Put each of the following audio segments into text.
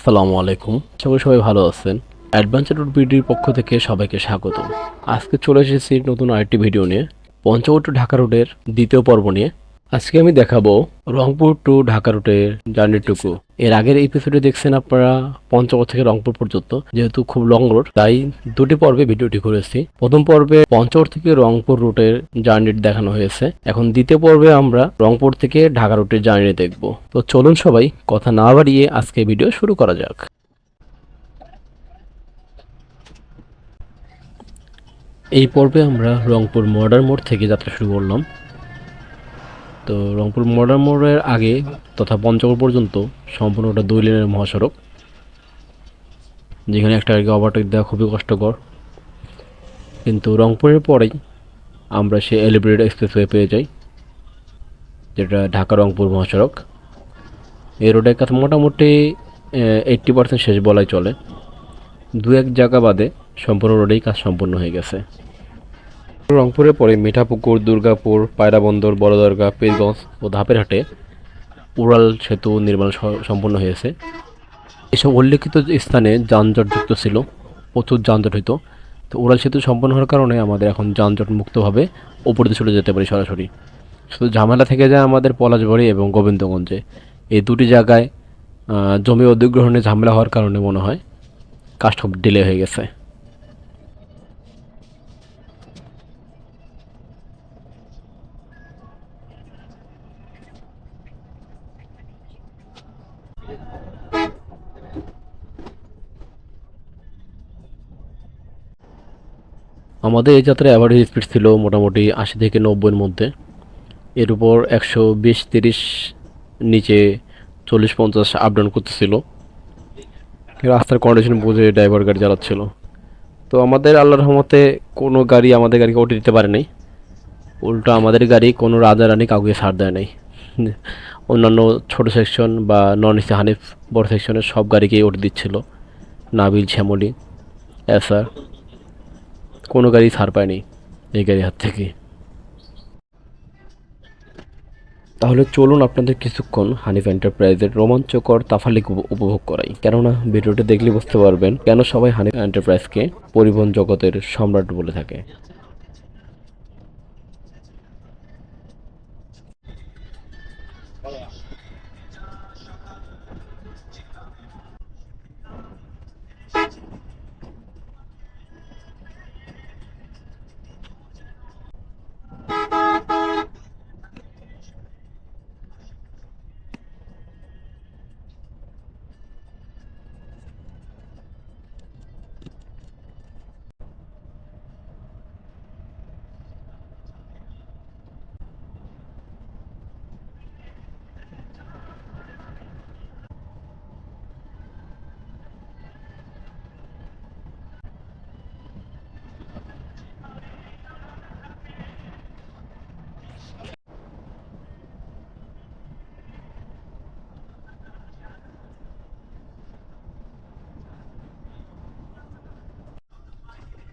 আসসালামু আলাইকুম। আশা করি সবাই ভালো আছেন। অ্যাডভেঞ্চার ট্যুর বিডির পক্ষ থেকে সবাইকে স্বাগত। আজকে চলে এসেছি নতুন আরেকটি ভিডিও নিয়ে, পঞ্চগড় টু ঢাকা রুটের দ্বিতীয় পর্ব নিয়ে। আজকে আমি দেখাবো রংপুর টু ঢাকা রুটের জার্নিটুকু। এর আগের এপিসোডে দেখছেন আপনারা পঞ্চগড় থেকে রংপুর পর্যন্ত, যেহেতু খুব লং রুট তাই দুটি পর্বে ভিডিওটি করেছি। প্রথম পর্বে পঞ্চগড় থেকে রংপুর রুটের জার্নি দেখানো হয়েছে, এখন দ্বিতীয় পর্বে আমরা রংপুর থেকে ঢাকা রুটের জার্নি দেখব। তো চলুন সবাই কথা না বাড়িয়ে আজকে ভিডিও শুরু করা যাক। এই পর্বে আমরা রংপুর মডার্ন মোড় থেকে যাত্রা শুরু করলাম। তো রংপুর মডার্ন মোড়ের আগে তথা পঞ্চগড় পর্যন্ত সম্পূর্ণটা 2 লেনের মহাসড়ক, যেখানে একটা গাড়িকে ওভারটেক দেওয়া খুবই কষ্টকর। কিন্তু রংপুরের পরেই আমরা সেই এলিভেটেড এক্সপ্রেসওয়ে পেয়ে যাই, যেটা ঢাকা রংপুর মহাসড়ক। এই রোডের কাছে মোটামুটি 80% শেষ বলাই চলে, দু এক জায়গা বাদে সম্পূর্ণ রোডেই কাজ সম্পূর্ণ হয়ে গেছে। রংপুরের পরে মিঠাপুকুর, দুর্গাপুর, পায়রাবন্দর, বড়দরগা, পীরগঞ্জ ও ধাপেরহাটে উড়াল সেতু নির্মাণ সম্পন্ন হয়েছে। এসব উল্লেখিত স্থানে যানজটযুক্ত ছিল, প্রচুর যানজট হইতো। তো উড়াল সেতু সম্পন্ন হওয়ার কারণে আমাদের এখন যানজট মুক্তভাবে ওপরে চলে যেতে পারি সরাসরি। শুধু ঝামেলা থেকে যায় আমাদের পলাশবাড়ি এবং গোবিন্দগঞ্জে, এই দুটি জায়গায় জমি অধিগ্রহণে ঝামেলা হওয়ার কারণে মনে হয় কাজটা ডিলে হয়ে গেছে। আমাদের এই যাত্রায় অ্যাভারেজ স্পিড ছিল মোটামুটি 80 থেকে 90-এর মধ্যে। এর উপর 120-30 নিচে 40-50 আপ ডাউন করতেছিল। রাস্তার কন্ডিশন বুঝে ড্রাইভার গাড়ি চালাচ্ছিল। তো আমাদের আল্লাহর রহমতে কোনো গাড়ি আমাদের গাড়িকে ওঠে দিতে পারে নাই। উল্টো আমাদের গাড়ি কোনো রাজা রানী কাউকে ছাড় দেয় নাই। অন্যান্য ছোট সেকশন বা নন এসি হানিফ বড় সেকশনের সব গাড়িকেই ওঠে দিচ্ছিল। নাবিল, শ্যামলী, এসআর কোনো গাড়ি ছাড় পায়নি এই গাড়ির হাত থেকে। তাহলে চলুন আপনাদের কিছুক্ষণ হানিফ এন্টারপ্রাইজের রোমাঞ্চকর তাফালিক উপভোগ করাই। কেননা ভিডিওটি দেখলে বুঝতে পারবেন কেন সবাই হানিফ এন্টারপ্রাইজকে পরিবহন জগতের সম্রাট বলে থাকে।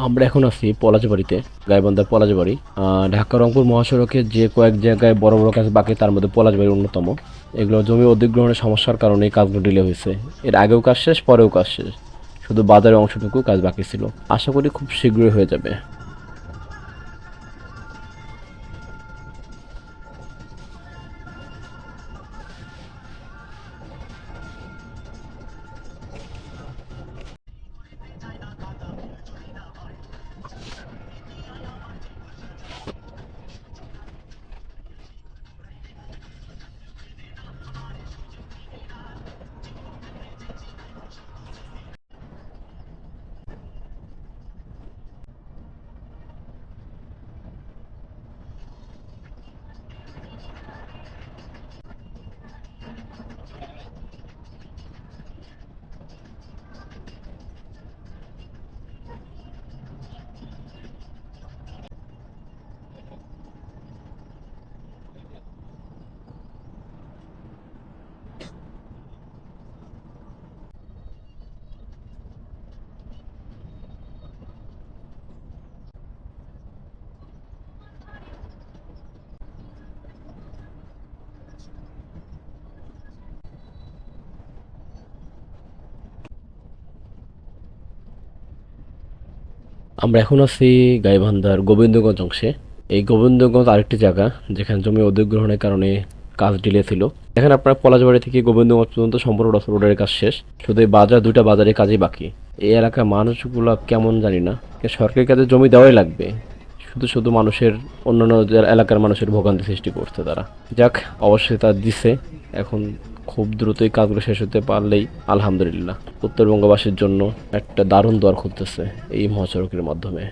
আমরা এখন আছি পলাশবাড়িতে, গাইবান্ধার পলাশবাড়ি। ঢাকা রংপুর মহাসড়কে যে কয়েক জায়গায় বড় বড় কাজ বাকি তার মধ্যে পলাশবাড়ি অন্যতম। এগুলো জমি অধিগ্রহণের সমস্যার কারণে এই কাজগুলো ডিলে হয়েছে। এর আগেও কাজ শেষ, পরেও কাজ শেষ, শুধু বাজারের অংশটুকু কাজ বাকি ছিল। আশা করি খুব শীঘ্রই হয়ে যাবে। আমরা এখন আছি গাইবান্ধার গোবিন্দগঞ্জ অংশে। এই গোবিন্দগঞ্জ আরেকটি জায়গা যেখানে জমি অধিগ্রহণের কারণে কাজ ডিলে ছিল। এখানে আপনার পলাশবাড়ি থেকে গোবিন্দগঞ্জ পর্যন্ত সম্পূর্ণ রোডের কাজ শেষ, শুধু এই বাজার দুইটা বাজারের কাজই বাকি। এই এলাকার মানুষগুলো কেমন জানি না, সরকারি কাজে জমি দেওয়াই লাগবে, শুধু শুধু মানুষের অন্যান্য এলাকার মানুষের ভোগান্তি সৃষ্টি করছে তারা। যাক, অবশ্যই তা দিছে। এখন খুব দ্রুতই কাজগুলো শেষ হতে পারলেই আলহামদুলিল্লাহ। উত্তরবঙ্গবাসীর জন্য একটা দারুণ দ্বার খুলতেছে এই মহাসড়কের মাধ্যমে।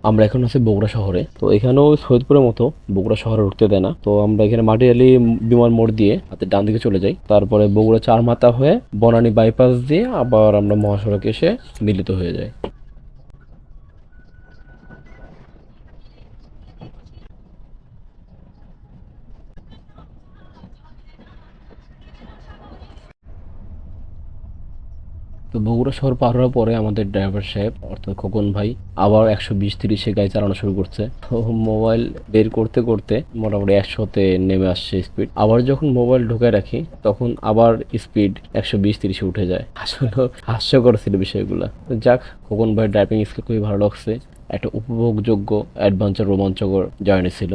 আমরা এখন আছি বগুড়া শহরে। তো এখানেও সৈয়দপুরের মতো বগুড়া শহরে ঢুকতে দেয় না। তো আমরা এখানে মাটিয়ালি বিমান মোড় দিয়ে হাতে ডান দিকে চলে যাই, তারপরে বগুড়া চার মাথা হয়ে বনানী বাইপাস দিয়ে আবার আমরা মহাসড়কে এসে মিলিত হয়ে যাই। তো বগুড়া শহর পার হওয়ার পরে আমাদের ড্রাইভার সাহেব অর্থাৎ খোকন ভাই আবার 120-30-এ গাড়ি চালানো শুরু করছে। তো মোবাইল বের করতে করতে মোটামুটি 100-তে নেমে আসছে স্পিড। আবার যখন মোবাইল ঢুকে রাখি তখন আবার স্পিড 120-30-এ উঠে যায়। আসলে হাস্যকর ছিল বিষয়গুলো। তো যাক, খোকন ভাই ড্রাইভিং স্কিল খুবই ভালো লাগছে। একটা উপভোগযোগ্য অ্যাডভেঞ্চার রোমাঞ্চকর জার্নি ছিল।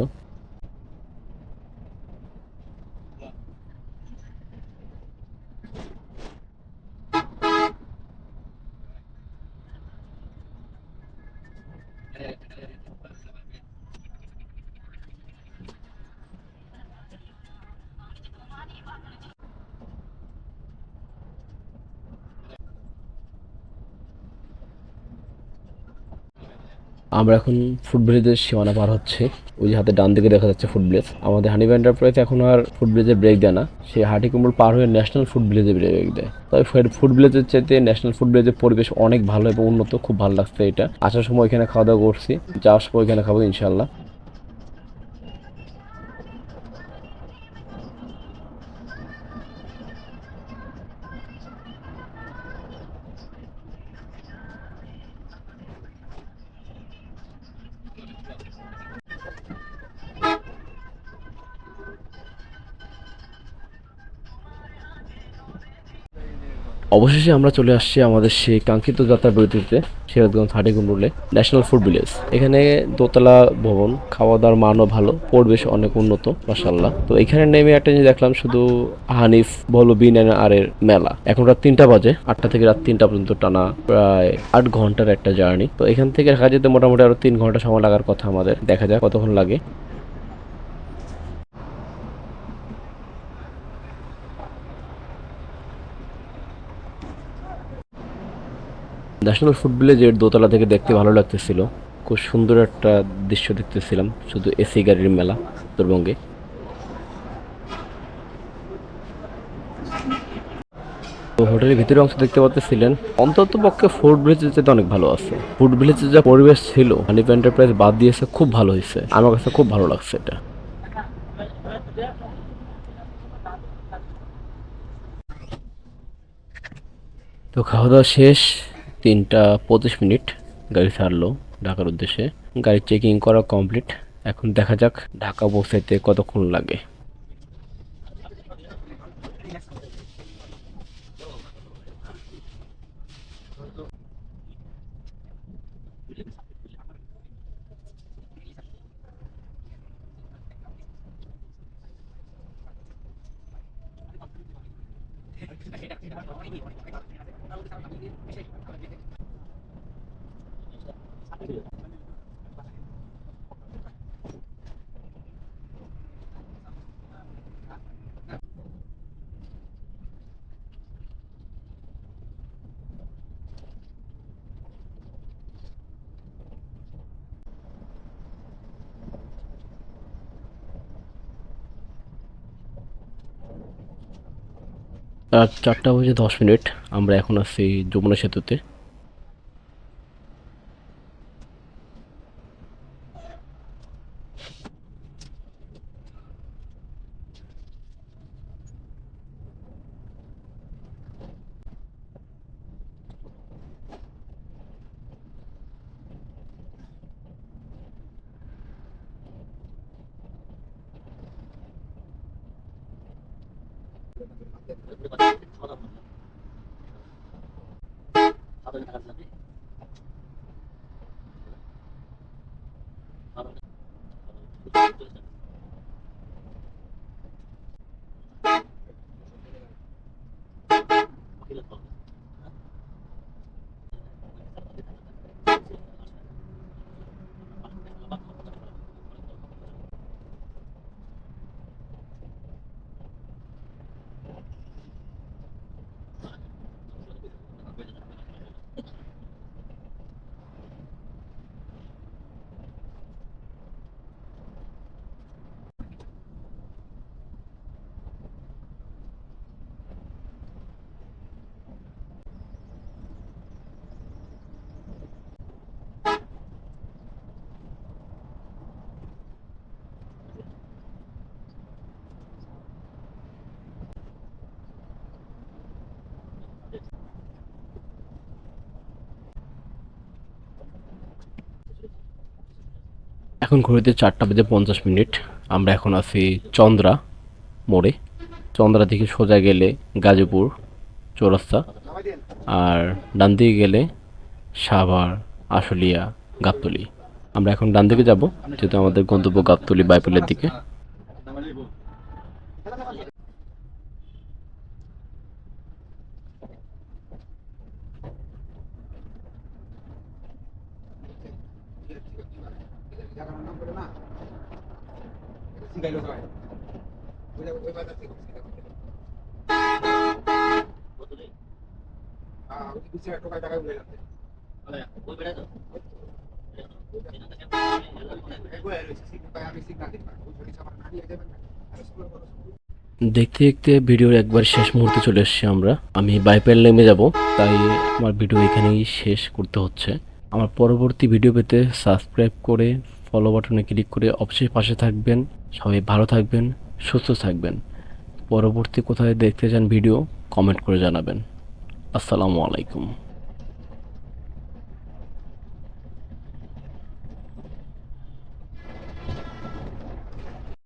আমরা এখন ফুড ব্রিজের সীমানা পার হচ্ছে। ওই যে হাতে ডান দিকে দেখা যাচ্ছে ফুড ব্রিজ। আমাদের হানিফ এন্টারপ্রাইজ এখন আর ফুড ব্রিজে ব্রেক দেয় না, সে হাটিকুমড় পার হয়ে ন্যাশনাল ফুড ব্রিজে ব্রেক দেয়। তবে ফুড ব্রিজের চাইতে ন্যাশনাল ফুড ব্রিজের পরিবেশ অনেক ভালো এবং উন্নত, খুব ভালো লাগছে এটা। আসার সময় এখানে খাওয়া দাওয়া করছি, যাওয়ার সময় এখানে খাবো ইনশাল্লাহ। অবশেষে আমরা চলে আসছি আমাদের সেই কাঙ্ক্ষিত যাত্রার বিরতিতে, সিরাজগঞ্জ হাটিকুমরুলে ন্যাশনাল ফুড ভিলেজ। এখানে দোতলা ভবন, খাওয়া দাওয়ার মানও ভালো, পরিবেশ অনেক উন্নত মাশাআল্লাহ। তো এখানে নেমে একটা জিনিস দেখলাম, শুধু হানিফ বলো বিন আর এর মেলা। এখন রাত 3টা বাজে, 8টা থেকে রাত 3টা পর্যন্ত টানা প্রায় 8 ঘন্টার একটা জার্নি। তো এখান থেকে ঢাকা যেতে মোটামুটি আরো 3 ঘন্টা সময় লাগার কথা আমাদের, দেখা যাক কতক্ষণ লাগে। ন্যাশনাল ফুড ভিলেজের দোতলা থেকে দেখতে ভালো লাগতেছিল, খুব সুন্দর একটা দৃশ্য দেখতেছিলাম, শুধু এসি গাড়ির মেলা উত্তরবঙ্গে। তো হোটেলের ভিতরে অংশ দেখতে পাচ্ছিলেন, অন্তত পক্ষে ফুড ভিলেজের যেতে অনেক ভালো আছে। ফুড ভিলেজের যা পরিবেশ ছিল হানিফ এন্টারপ্রাইজ বাদ দিয়েছে, খুব ভালো হয়েছে, আমার কাছে খুব ভালো লাগছে এটা। তো খাওয়া দাওয়া শেষ, 3টা 25 মিনিট গাড়ি ছাড়লো ঢাকার উদ্দেশ্যে। গাড়ি চেকিং করা কমপ্লিট। এখন দেখা যাক ঢাকা পৌঁছাইতে কতক্ষণ লাগে। রাত 4:10 আমরা এখন আছি যমুনা সেতুতে। এখন ঘড়িতে 4:50 আমরা এখন আছি চন্দ্রা মোড়ে। চন্দ্রা থেকে সোজা গেলে গাজীপুর চৌরাস্তা, আর ডান দিকে গেলে সাভার, আশুলিয়া, গাবতলী। আমরা এখন ডান দিকে যাব, যেহেতু আমাদের গন্তব্য গাবতলী বাইপালের দিকে। দেখতে দেখতে ভিডিওর একবার শেষ মুহূর্তে চলে এসেছি আমরা। আমি বাইপাল নেমে যাব, তাই আমার ভিডিও এখানেই শেষ করতে হচ্ছে। আমার পরবর্তী ভিডিও পেতে সাবস্ক্রাইব করে ফলো বাটনে ক্লিক করে অবশ্যই পাশে থাকবেন। সবাই ভালো থাকবেন, সুস্থ থাকবেন। পরবর্তী কোথায় দেখতে চান ভিডিও কমেন্ট করে জানাবেন। আসসালামু আলাইকুম।